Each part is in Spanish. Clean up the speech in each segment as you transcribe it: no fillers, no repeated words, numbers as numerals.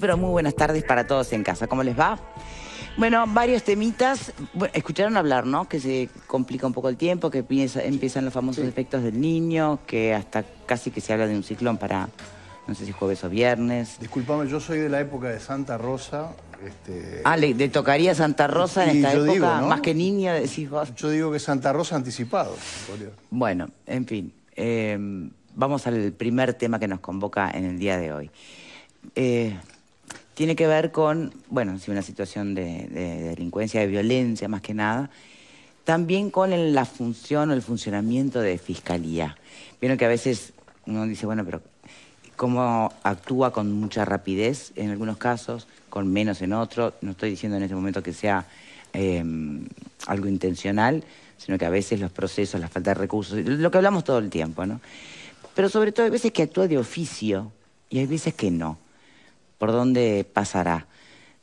pero muy buenas tardes para todos en casa. ¿Cómo les va? Bueno, varios temitas. Bueno, escucharon hablar, ¿no? Que se complica un poco el tiempo, que empiezan los famosos efectos del niño, que hasta casi que se habla de un ciclón para, no sé si jueves o viernes. Disculpame, yo soy de la época de Santa Rosa. ¿Le tocaría Santa Rosa en esta época? Digo, ¿no? Más que niño, decís vos. Yo digo que Santa Rosa anticipado. Bueno, en fin. Vamos al primer tema que nos convoca en el día de hoy. Tiene que ver con, bueno, sí, una situación de delincuencia, de violencia más que nada. También con la función o el funcionamiento de Fiscalía. Vieron que a veces uno dice, bueno, pero cómo actúa con mucha rapidez en algunos casos, con menos en otros. No estoy diciendo en este momento que sea algo intencional, sino que a veces los procesos, la falta de recursos, lo que hablamos todo el tiempo, ¿no? Pero sobre todo hay veces que actúa de oficio y hay veces que no. ¿Por dónde pasará?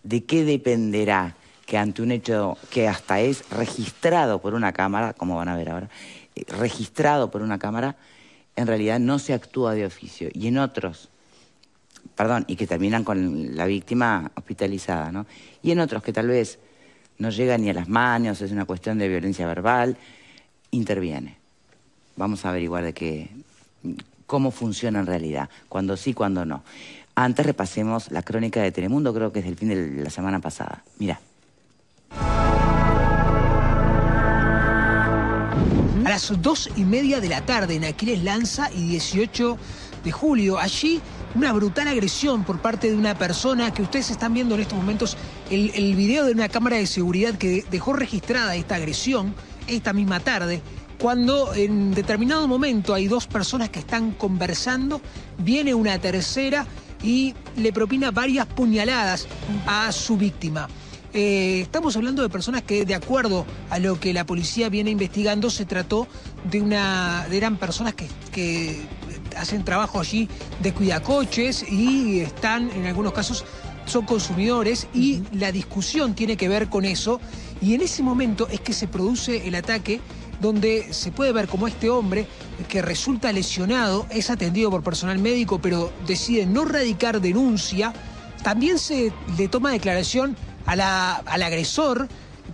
¿De qué dependerá que ante un hecho que hasta es registrado por una cámara, como van a ver ahora, registrado por una cámara, en realidad no se actúa de oficio? Y en otros, perdón, y que terminan con la víctima hospitalizada, ¿no? Y en otros que tal vez no llegan ni a las manos, es una cuestión de violencia verbal, interviene. Vamos a averiguar cómo funciona en realidad, cuando sí, cuando no. Antes repasemos la crónica de Telemundo, creo que es del fin de la semana pasada. Mirá. A las 2:30 de la tarde en Aquiles Lanza y 18 de julio, allí una brutal agresión por parte de una persona que ustedes están viendo en estos momentos, el video de una cámara de seguridad que dejó registrada esta agresión esta misma tarde, cuando en determinado momento hay dos personas que están conversando, viene una tercera y le propina varias puñaladas a su víctima. Estamos hablando de personas que, de acuerdo a lo que la policía viene investigando, se trató eran personas que hacen trabajo allí de cuidacoches y están, en algunos casos, son consumidores, y la discusión tiene que ver con eso. Y en ese momento es que se produce el ataque, donde se puede ver como este hombre que resulta lesionado es atendido por personal médico, pero decide no radicar denuncia. También se le toma declaración al agresor,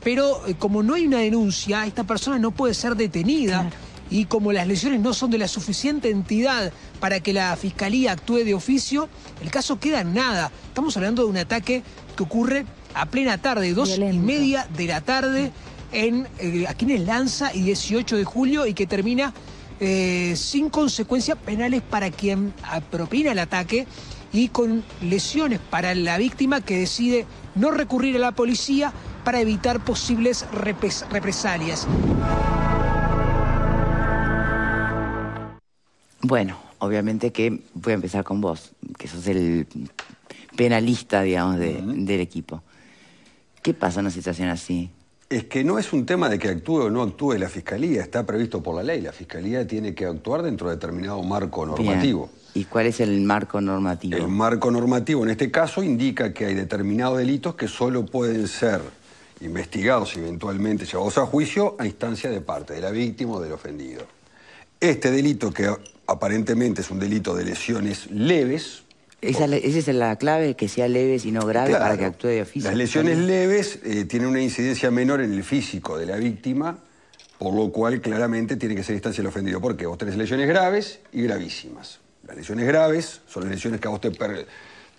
pero como no hay una denuncia, esta persona no puede ser detenida. Claro. Y como las lesiones no son de la suficiente entidad para que la Fiscalía actúe de oficio, el caso queda en nada. Estamos hablando de un ataque que ocurre a plena tarde, 2:30 de la tarde, aquí en Lanza y 18 de julio, y que termina sin consecuencias penales para quien propina el ataque y con lesiones para la víctima, que decide no recurrir a la policía para evitar posibles represalias. Bueno, obviamente que voy a empezar con vos, que sos el penalista, digamos, del equipo. ¿Qué pasa en una situación así? Es que no es un tema de que actúe o no actúe la Fiscalía, está previsto por la ley. La Fiscalía tiene que actuar dentro de determinado marco normativo. Bien. ¿Y cuál es el marco normativo? El marco normativo en este caso indica que hay determinados delitos que solo pueden ser investigados y eventualmente llevados a juicio a instancia de parte de la víctima o del ofendido. Este delito, que aparentemente es un delito de lesiones leves... Esa es la clave, que sea leves y no graves, claro, para que actúe de oficio. Las lesiones leves tienen una incidencia menor en el físico de la víctima, por lo cual claramente tiene que ser instancia del ofendido. ¿Por qué? Vos tenés lesiones graves y gravísimas. Las lesiones graves son las lesiones que a vos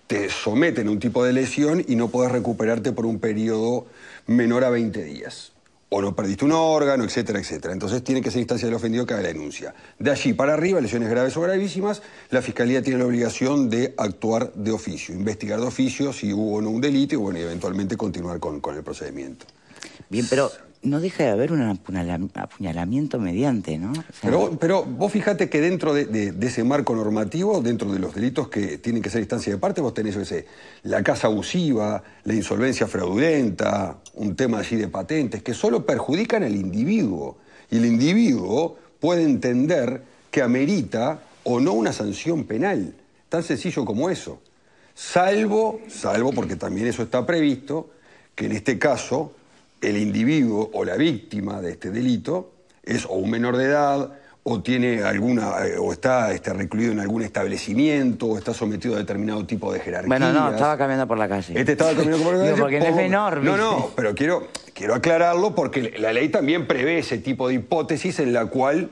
te someten a un tipo de lesión y no podés recuperarte por un periodo menor a 20 días. O no perdiste un órgano, etcétera, etcétera. Entonces tiene que ser instancia del ofendido que haga la denuncia. De allí para arriba, lesiones graves o gravísimas, la Fiscalía tiene la obligación de actuar de oficio, investigar de oficio si hubo o no un delito y, bueno, y eventualmente continuar con el procedimiento. Bien, pero no deja de haber un apuñalamiento mediante, ¿no? O sea... pero vos fijate que dentro de ese marco normativo, dentro de los delitos que tienen que ser instancia de parte, vos tenés la casa abusiva, la insolvencia fraudulenta, un tema así de patentes, que solo perjudican al individuo. Y el individuo puede entender que amerita o no una sanción penal. Tan sencillo como eso. Salvo, porque también eso está previsto, que en este caso el individuo o la víctima de este delito es o un menor de edad o tiene alguna, o está recluido en algún establecimiento, o está sometido a determinado tipo de jerarquía. Bueno, no, estaba caminando por la calle. Este estaba caminando por la calle. Digo, porque no es menor, ¿viste? No, pero quiero aclararlo porque la ley también prevé ese tipo de hipótesis en la cual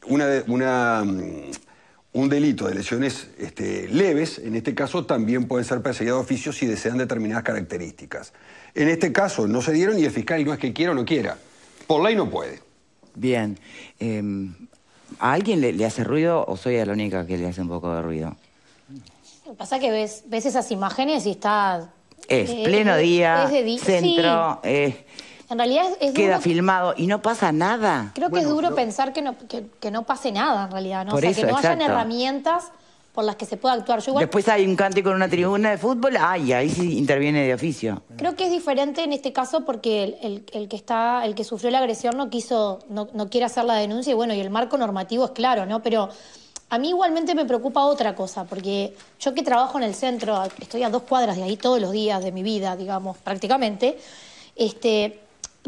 un delito de lesiones leves, en este caso, también pueden ser perseguidos de oficio si desean determinadas características. En este caso no se dieron y el fiscal no es que quiera o no quiera. Por ley no puede. Bien. ¿A alguien le hace ruido o soy la única que le hace un poco de ruido? Lo que pasa es que ves esas imágenes y está... Es pleno día, centro, sí. En realidad es queda duro, filmado y no pasa nada. Creo que es duro pensar que no pase nada en realidad, ¿no? Por o sea, eso, que no hayan exacto. herramientas por las que se pueda actuar. Yo igual Después hay un cántico en una tribuna de fútbol, ahí sí interviene de oficio. creo que es diferente en este caso porque el que sufrió la agresión no quiere hacer la denuncia y bueno, y el marco normativo es claro, ¿no? Pero a mí igualmente me preocupa otra cosa, porque yo que trabajo en el centro, estoy a 2 cuadras de ahí todos los días de mi vida, digamos, prácticamente,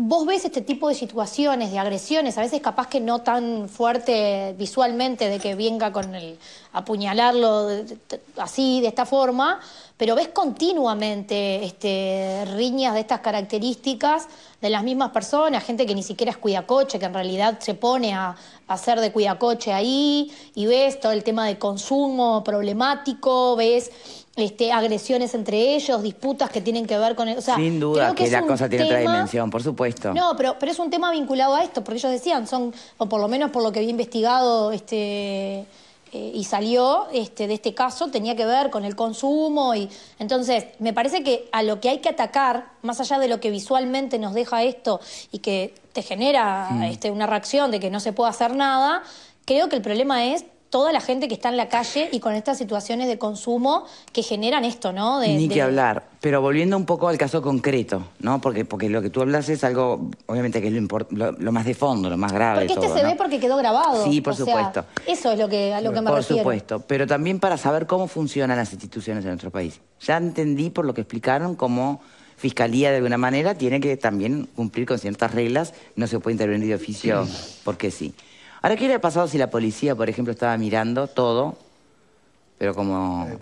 vos ves este tipo de situaciones, de agresiones, a veces capaz que no tan fuerte visualmente de que venga con el apuñalarlo así, de esta forma, pero ves continuamente riñas de estas características de las mismas personas, gente que ni siquiera es cuidacoche, que en realidad se pone a hacer de cuidacoche ahí, y ves todo el tema de consumo problemático, ves agresiones entre ellos, disputas que tienen que ver con... O sea, sin duda que la cosa tiene otra tema... dimensión, por supuesto. No, pero es un tema vinculado a esto, porque ellos decían, o por lo menos por lo que había investigado y salió de este caso, tenía que ver con el consumo. Y entonces, me parece que a lo que hay que atacar, más allá de lo que visualmente nos deja esto y que te genera una reacción de que no se puede hacer nada, creo que el problema es toda la gente que está en la calle y con estas situaciones de consumo que generan esto, ¿no? Ni que hablar. Pero volviendo un poco al caso concreto, ¿no? Porque lo que tú hablas es algo, obviamente, que es lo más de fondo, lo más grave porque de todo, se ¿no? ve porque quedó grabado. Sí, por supuesto. Eso es a lo que me refiero. Por supuesto. Pero también para saber cómo funcionan las instituciones en nuestro país. Ya entendí por lo que explicaron cómo Fiscalía, de alguna manera, tiene que también cumplir con ciertas reglas. No se puede intervenir de oficio porque sí. Ahora, ¿qué hubiera pasado si la policía, por ejemplo, estaba mirando todo, pero como no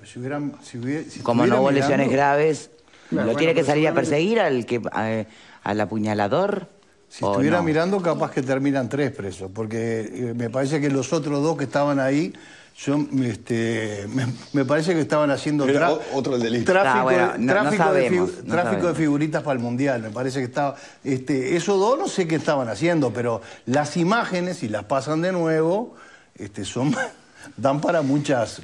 hubo lesiones graves, claro, ¿lo tiene que salir a perseguir al apuñalador? Si estuviera mirando, capaz que terminan 3 presos, porque me parece que los otros 2 que estaban ahí, me parece que estaban haciendo otro delito. tráfico de figuritas para el Mundial. Me parece que estaba... esos 2 no sé qué estaban haciendo, pero las imágenes, si las pasan de nuevo, dan para muchas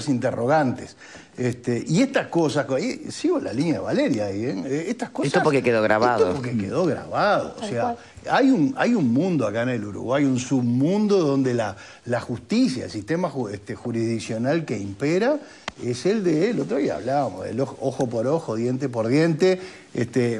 interrogantes. Y estas cosas, sigo la línea de Valeria ahí, estas cosas... Esto porque quedó grabado. Esto porque quedó grabado. O sea, hay un mundo acá en el Uruguay, un submundo donde la justicia, el sistema jurisdiccional que impera, es el otro día hablábamos, del ojo por ojo, diente por diente,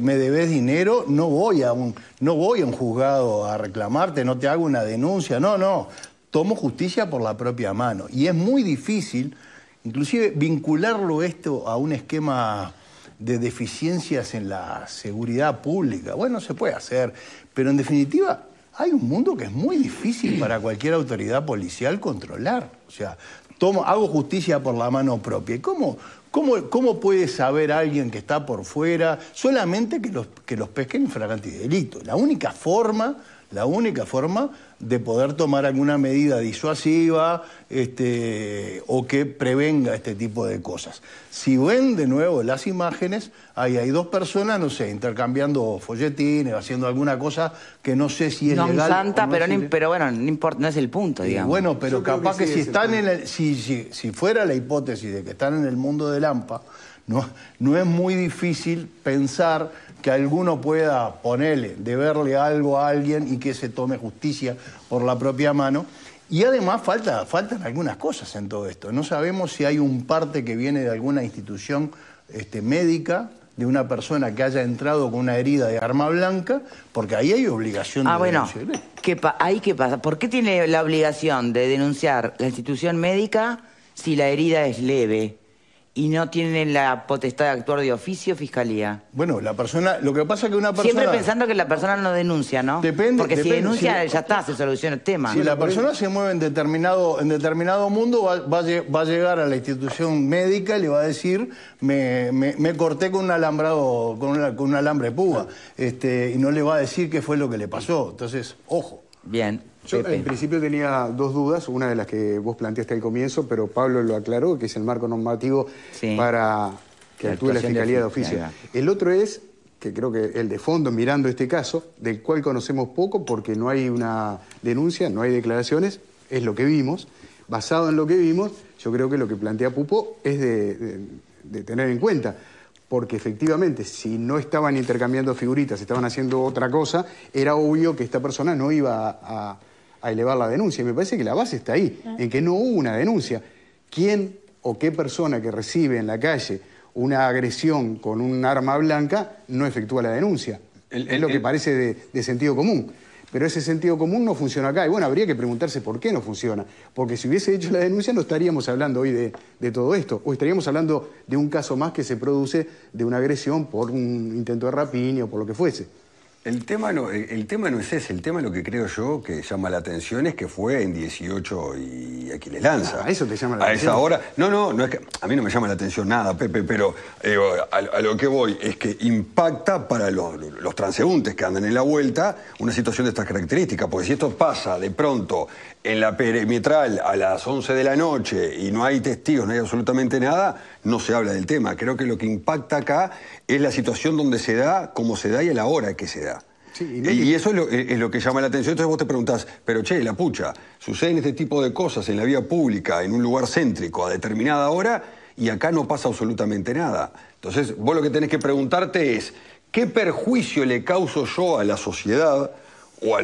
me debes dinero, no voy a un juzgado a reclamarte, no te hago una denuncia, no, tomo justicia por la propia mano. Y es muy difícil, inclusive, vincularlo esto a un esquema de deficiencias en la seguridad pública. Bueno, se puede hacer, pero en definitiva hay un mundo que es muy difícil para cualquier autoridad policial controlar. O sea, hago justicia por la mano propia. ¿Y cómo puede saber alguien que está por fuera solamente que los pesquen en flagrante delito? La única forma de poder tomar alguna medida disuasiva o que prevenga este tipo de cosas. Si ven de nuevo las imágenes, hay 2 personas, no sé, intercambiando folletines, haciendo alguna cosa que no sé si es legal. No santa, no pero bueno, no importa, no es el punto, digamos. Bueno, pero capaz que si están si fuera la hipótesis de que están en el mundo del AMPA, no es muy difícil pensar que alguno pueda deberle algo a alguien y que se tome justicia por la propia mano. Y además faltan algunas cosas en todo esto. No sabemos si hay un parte que viene de alguna institución médica, de una persona que haya entrado con una herida de arma blanca, porque ahí hay obligación de denunciar. ¿Qué pasa? ¿Por qué tiene la obligación de denunciar la institución médica si la herida es leve? y no tiene la potestad de actuar de oficio fiscalía? Bueno, la persona, lo que pasa es que una persona... Siempre pensando que la persona no denuncia, ¿no? Porque si denuncia, ya está, se soluciona el tema. Si la persona se mueve en determinado mundo, va a llegar a la institución médica y le va a decir, me corté con un alambrado, con un alambre de púa, y no le va a decir qué fue lo que le pasó. Entonces, ojo. Bien. Yo en principio tenía dos dudas, una de las que vos planteaste al comienzo, pero Pablo lo aclaró, que es el marco normativo para que actúe la Fiscalía de Oficio. El otro es, que creo que el de fondo, mirando este caso, del cual conocemos poco porque no hay una denuncia, no hay declaraciones, es lo que vimos. Basado en lo que vimos, yo creo que lo que plantea Pupo es de tener en cuenta. Porque efectivamente, si no estaban intercambiando figuritas, estaban haciendo otra cosa, era obvio que esta persona no iba a elevar la denuncia. Y me parece que la base está ahí, en que no hubo una denuncia. ¿Quién o qué persona que recibe en la calle una agresión con un arma blanca no efectúa la denuncia? Es lo que parece de sentido común. Pero ese sentido común no funciona acá. Y bueno, habría que preguntarse por qué no funciona. Porque si hubiese hecho la denuncia no estaríamos hablando hoy de todo esto. O estaríamos hablando de un caso más que se produce de una agresión por un intento de rapiña o por lo que fuese. El tema no es ese. El tema, lo que creo yo que llama la atención es que fue en 18 y Aquiles Lanza. ¿A eso te llama la atención? A esa hora. No es que a mí no me llama la atención nada, Pepe, pero a lo que voy es que impacta para los transeúntes que andan en la vuelta una situación de estas características. Porque si esto pasa de pronto en la perimetral a las 11 de la noche y no hay testigos, no hay absolutamente nada, no se habla del tema. Creo que lo que impacta acá es la situación donde se da, cómo se da y a la hora que se da. Sí, y eso es lo que llama la atención. Entonces vos te preguntás, pero che, la pucha, suceden este tipo de cosas en la vía pública, en un lugar céntrico, a determinada hora, y acá no pasa absolutamente nada. Entonces vos lo que tenés que preguntarte es, ¿qué perjuicio le causo yo a la sociedad o a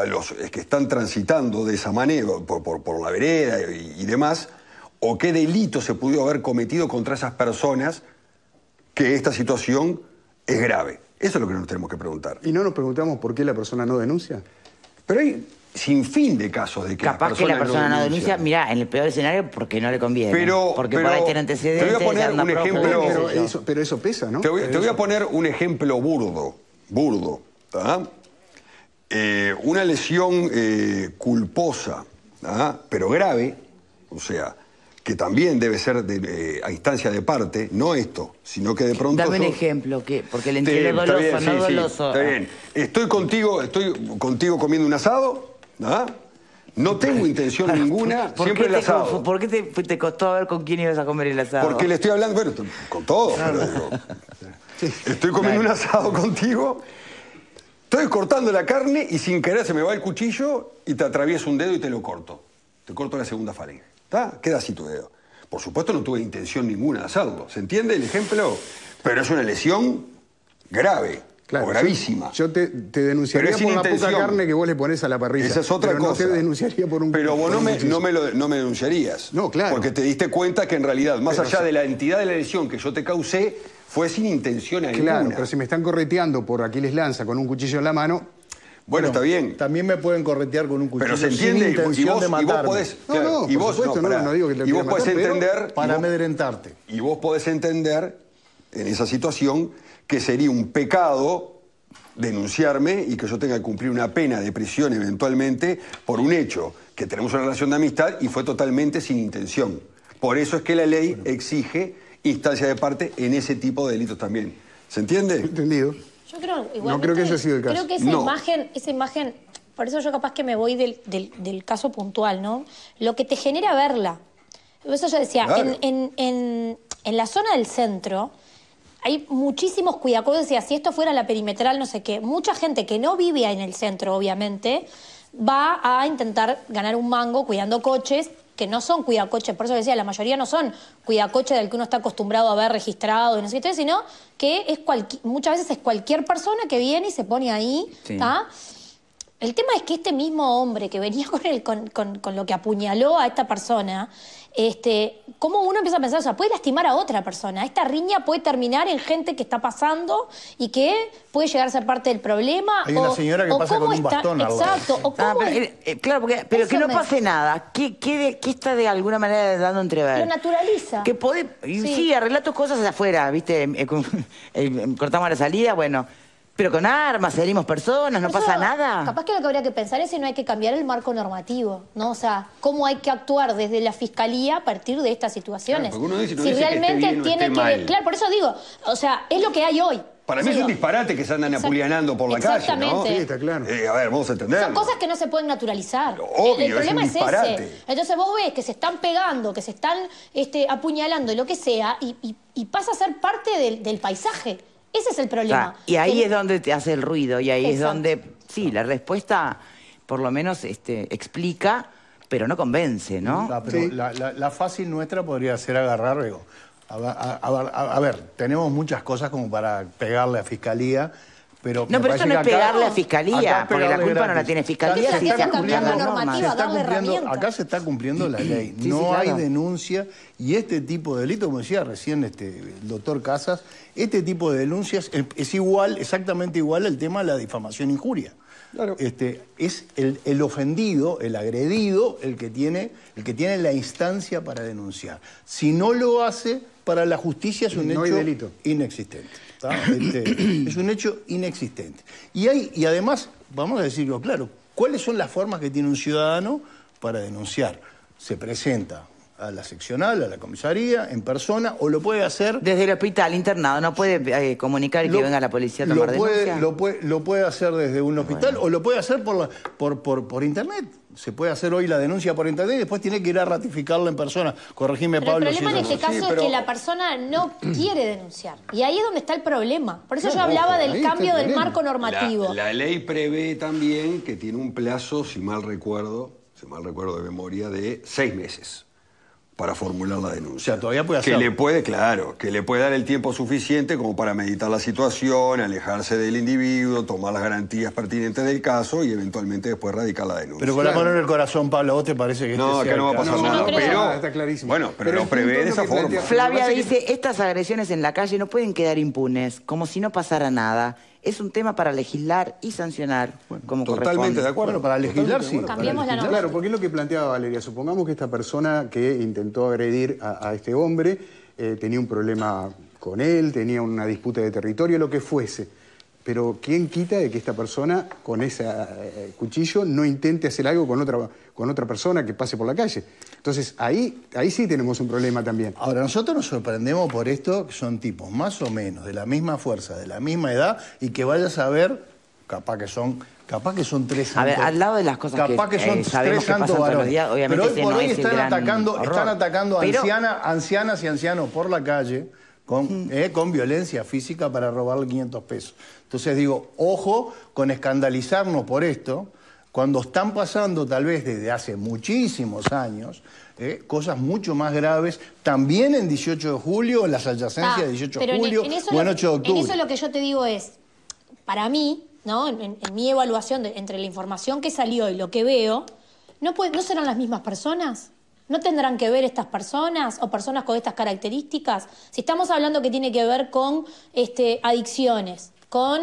los que están transitando de esa manera, por la vereda y demás, o qué delito se pudo haber cometido contra esas personas que esta situación es grave? Eso es lo que nos tenemos que preguntar. ¿Y no nos preguntamos por qué la persona no denuncia? Pero hay sin fin de casos de que capaz que la persona no denuncia, mirá, en el peor escenario porque no le conviene. Porque por ahí tiene antecedentes. Te voy a poner un ejemplo. Pero eso pesa, ¿no? Te voy a poner un ejemplo burdo, ¿tá? Una lesión culposa, ¿tá? Pero grave, o sea, que también debe ser a instancia de parte, no esto, sino que de pronto... Dame un ejemplo, porque le entiendo doloso, bien, no doloso. Está bien. Estoy contigo comiendo un asado, ¿ah? No tengo intención ninguna, siempre el asado. ¿Por qué te costó ver con quién ibas a comer el asado? Porque le estoy hablando, bueno, con todo, pero digo, estoy comiendo un asado contigo, estoy cortando la carne y sin querer se me va el cuchillo y te atravieso un dedo y te lo corto. Te corto la segunda falange. ¿Está? Queda así tu dedo. Por supuesto no tuve intención ninguna de hacerlo. ¿Se entiende el ejemplo? Pero es una lesión grave, o gravísima. Yo te denunciaría por la poca carne que vos le pones a la parrilla. Esa es otra cosa. No te denunciaría por un... Pero vos no me denunciarías. No, claro. Porque te diste cuenta que en realidad, más allá de la entidad de la lesión que yo te causé, fue sin intención alguna. Claro, pero si me están correteando por Aquiles Lanza con un cuchillo en la mano... Bueno, está bien. También me pueden corretear con un cuchillo. Pero se entiende, sin intención de matarme. Y vos podés entender... Para amedrentarte. Y vos podés entender, en esa situación, que sería un pecado denunciarme y que yo tenga que cumplir una pena de prisión eventualmente por un hecho, que tenemos una relación de amistad y fue totalmente sin intención. Por eso es que la ley exige instancia de parte en ese tipo de delitos también. ¿Se entiende? Entendido. Yo creo, igualmente, no creo que haya sido el caso. Creo que esa imagen, por eso yo capaz que me voy del caso puntual, ¿no? Lo que te genera verla. Por eso yo decía, claro. en la zona del centro hay muchísimos cuidacoches, y si esto fuera la perimetral, no sé qué, mucha gente que no vive en el centro, obviamente, va a intentar ganar un mango cuidando coches que no son cuidacoches, por eso decía, la mayoría no son cuidacoches del que uno está acostumbrado a ver registrado y no sé qué, sino que es muchas veces es cualquier persona que viene y se pone ahí, ¿está? El tema es que este mismo hombre que venía con lo que apuñaló a esta persona, cómo uno empieza a pensar, o sea, puede lastimar a otra persona. Esta riña puede terminar en gente que está pasando y que puede llegar a ser parte del problema. Hay una señora que pasa con un bastón al lado. Exacto. O cómo claro, pero que no pase nada. ¿Qué está de alguna manera dando a entrever? Lo naturaliza. Que puede, sí, arreglar tus cosas afuera, ¿viste? Cortamos la salida, bueno. Pero con armas, herimos personas, no pasa nada. Capaz que lo que habría que pensar es si no hay que cambiar el marco normativo, ¿no? O sea, cómo hay que actuar desde la Fiscalía a partir de estas situaciones. Claro, uno dice, si realmente tiene que ver. Claro, por eso digo, o sea, es lo que hay hoy. Para mí es un disparate que se andan apulianando por la calle, ¿no? Sí, está claro. A ver, vamos a entenderlo. Son cosas que no se pueden naturalizar. Obvio, el problema es un disparate. ese. Entonces vos ves que se están pegando, que se están apuñalando y lo que sea, y pasa a ser parte del paisaje. Ese es el problema. Y ahí es donde te hace el ruido, y ahí es donde, sí, la respuesta por lo menos explica, pero no convence, ¿no? Pero sí. La fácil nuestra podría ser agarrar, digo, a ver, tenemos muchas cosas como para pegarle a Fiscalía, pero... No, pero eso no es pegarle a Fiscalía, porque la culpa no la tiene Fiscalía. Si se cambiar la normativa, darle herramientas. Acá se está cumpliendo la ley, sí, no sí, hay claro. denuncia, y este tipo de delito, como decía recién el doctor Casas, este tipo de denuncias es igual, exactamente igual al tema de la difamación e injuria. Claro. Es el ofendido, el agredido, el que tiene la instancia para denunciar. Si no lo hace, para la justicia es un hecho inexistente. Es un hecho inexistente. Y además, vamos a decirlo claro, ¿cuáles son las formas que tiene un ciudadano para denunciar? Se presenta a la seccional, a la comisaría, en persona, o lo puede hacer... Desde el hospital internado, ¿no puede comunicar y que venga la policía a tomar denuncia? Lo puede hacer desde un hospital, o lo puede hacer por internet. Se puede hacer hoy la denuncia por internet y después tiene que ir a ratificarla en persona. Corregime, pero Pablo. El problema en este caso es que la persona no quiere denunciar. Y ahí es donde está el problema. Por eso yo hablaba del cambio del marco normativo. La ley prevé también que tiene un plazo, si mal recuerdo de memoria, de 6 meses. Para formular la denuncia. O sea, todavía puede hacerlo. Que le puede dar el tiempo suficiente como para meditar la situación, alejarse del individuo, tomar las garantías pertinentes del caso y eventualmente después radicar la denuncia. Pero con la mano en el corazón, Pablo, ¿a vos te parece que no, acá no va a pasar nada? Pero está clarísimo. Bueno, pero lo prevé de esa forma. Flavia dice, estas agresiones en la calle no pueden quedar impunes, como si no pasara nada. Es un tema para legislar y sancionar como corresponde. Totalmente de acuerdo. Bueno, para legislar sí. Cambiemos la norma. Claro, porque es lo que planteaba Valeria. Supongamos que esta persona que intentó agredir a este hombre tenía un problema con él, tenía una disputa de territorio, lo que fuese. Pero ¿quién quita de que esta persona con ese cuchillo no intente hacer algo con otra persona que pase por la calle? Entonces, ahí sí tenemos un problema también. Ahora, nosotros nos sorprendemos por esto, que son tipos más o menos de la misma fuerza, de la misma edad, y que vayas a ver, capaz que son 3 santos. A ver, al lado de las cosas capaz que son sabemos 3 santos varones. Pero hoy por hoy están atacando Pero... ancianas y ancianos por la calle con violencia física para robarle 500 pesos. Entonces digo, ojo con escandalizarnos por esto, cuando están pasando tal vez desde hace muchísimos años cosas mucho más graves, también en 18 de julio, en las adyacencias de 18 de julio o en 8 de octubre. En eso lo que yo te digo es, para mí, ¿no? En mi evaluación entre la información que salió y lo que veo, ¿no serán las mismas personas? ¿No tendrán que ver estas personas o personas con estas características? Si estamos hablando que tiene que ver con adicciones, con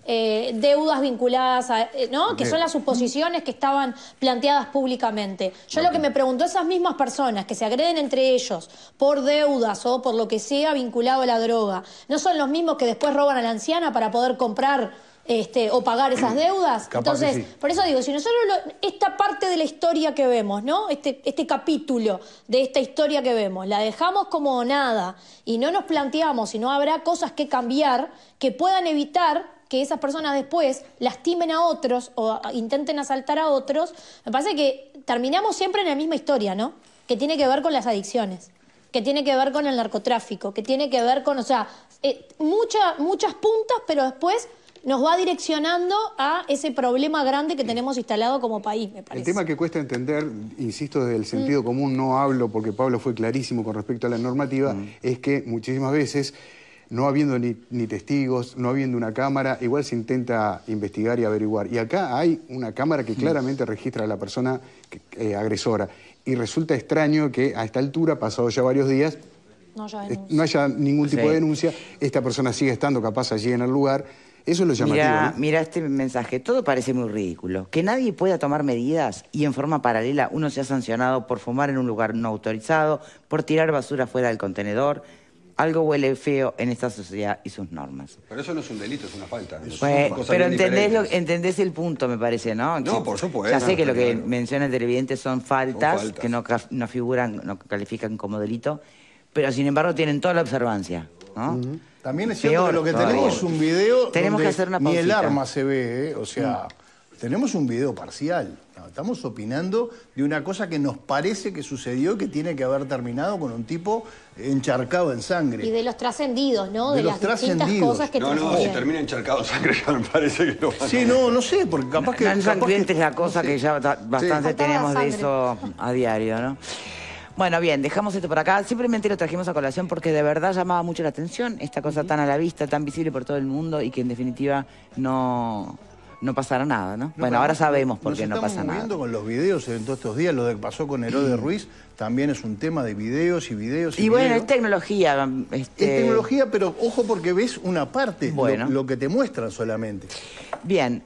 deudas vinculadas a, ¿no? Que son las suposiciones que estaban planteadas públicamente. Yo lo que me pregunto, esas mismas personas que se agreden entre ellos por deudas o por lo que sea vinculado a la droga, ¿no son los mismos que después roban a la anciana para poder comprar o pagar esas deudas? Entonces, sí. Por eso digo, si nosotros esta parte de la historia que vemos, ¿no? Este capítulo de esta historia que vemos, la dejamos como nada y no nos planteamos si no habrá cosas que cambiar que puedan evitar que esas personas después lastimen a otros o intenten asaltar a otros, me parece que terminamos siempre en la misma historia, ¿no? Que tiene que ver con las adicciones, que tiene que ver con el narcotráfico, que tiene que ver con, muchas puntas, pero después nos va direccionando a ese problema grande que tenemos instalado como país, me parece. El tema que cuesta entender, insisto, desde el sentido común, no hablo porque Pablo fue clarísimo con respecto a la normativa, es que muchísimas veces no habiendo ni testigos, no habiendo una cámara, igual se intenta investigar y averiguar. Y acá hay una cámara que claramente registra a la persona agresora. Y resulta extraño que a esta altura, pasados ya varios días, no haya ningún tipo de denuncia, esta persona sigue estando capaz allí en el lugar. Eso es lo llamativo. Mira este mensaje, todo parece muy ridículo. Que nadie pueda tomar medidas y en forma paralela uno sea sancionado por fumar en un lugar no autorizado, por tirar basura fuera del contenedor. Algo huele feo en esta sociedad y sus normas. Pero eso no es un delito, es una falta. Pero entendés el punto, me parece, ¿no? No, por supuesto. Ya sé que lo que menciona el televidente son faltas que no figuran, no califican como delito, pero sin embargo tienen toda la observancia, ¿no? También es cierto que lo que tenemos es un video tenemos que hacer una pausita. Ni el arma se ve, o sea, tenemos un video parcial. Estamos opinando de una cosa que nos parece que sucedió, que tiene que haber terminado con un tipo encharcado en sangre. Y de los trascendidos, ¿no? De las distintas cosas que No, si termina encharcado en sangre ya me parece que no. Sí, no sé, porque capaz que... No sangriente es la cosa que ya bastante tenemos de eso a diario, ¿no? Bueno, bien, dejamos esto por acá. Simplemente lo trajimos a colación porque de verdad llamaba mucho la atención esta cosa tan a la vista, tan visible por todo el mundo y que en definitiva no pasará nada, ¿no? Bueno, ahora sabemos por qué no pasa nada. Estamos viendo con los videos en todos estos días, lo que pasó con Herodes Ruiz, también es un tema de videos y videos y bueno, videos. es tecnología. Es tecnología, pero ojo porque ves una parte, lo que te muestran solamente. Bien,